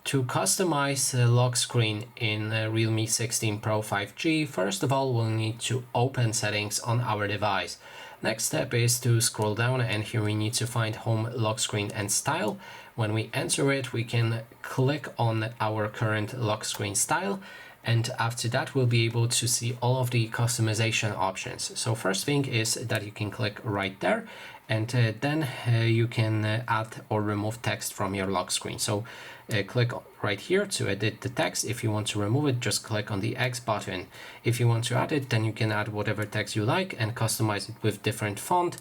To customize the lock screen in Realme 16 Pro 5G, first of all, we'll need to open settings on our device. Next step is to scroll down, and here we need to find Home, Lock Screen and Style. When we enter it, we can click on our current lock screen style, and after that we'll be able to see all of the customization options. So first thing is that you can click right there, and then you can add or remove text from your lock screen. So click right here to edit the text. If you want to remove it, just click on the X button. If you want to add it, then you can add whatever text you like and customize it with different font,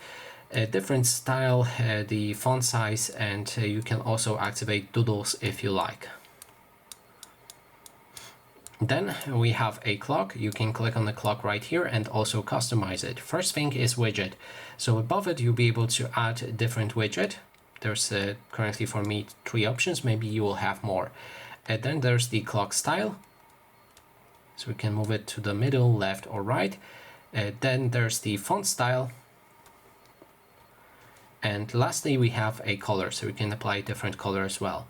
different style, the font size, and you can also activate doodles if you like. Then we have a clock. You can click on the clock right here and also customize it. First thing is widget. So above it, you'll be able to add different widget. There's currently for me 3 options. Maybe you will have more. And then there's the clock style. So we can move it to the middle, left or right. Then there's the font style. And lastly, we have a color. So we can apply different color as well.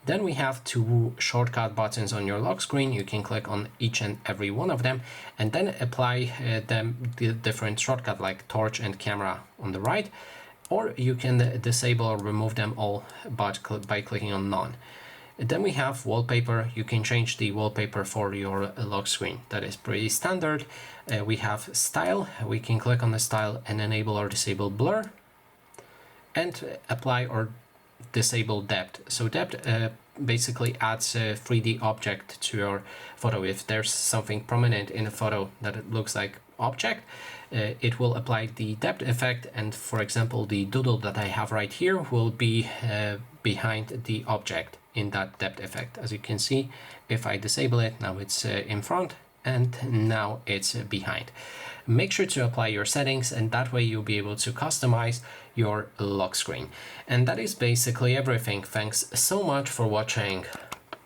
Then we have 2 shortcut buttons on your lock screen. You can click on each and every one of them and then apply the different shortcut like torch and camera on the right, or you can disable or remove them all by clicking on none. Then we have wallpaper. You can change the wallpaper for your lock screen. That is pretty standard. We have style. We can click on the style and enable or disable blur and apply or disable depth. So depth basically adds a 3D object to your photo. If there's something prominent in a photo that it looks like object, it will apply the depth effect, and for example the doodle that I have right here will be behind the object in that depth effect. As you can see, if I disable it, now it's in front and now it's behind. Make sure to apply your settings, and that way you'll be able to customize your lock screen. And that is basically everything. Thanks so much for watching.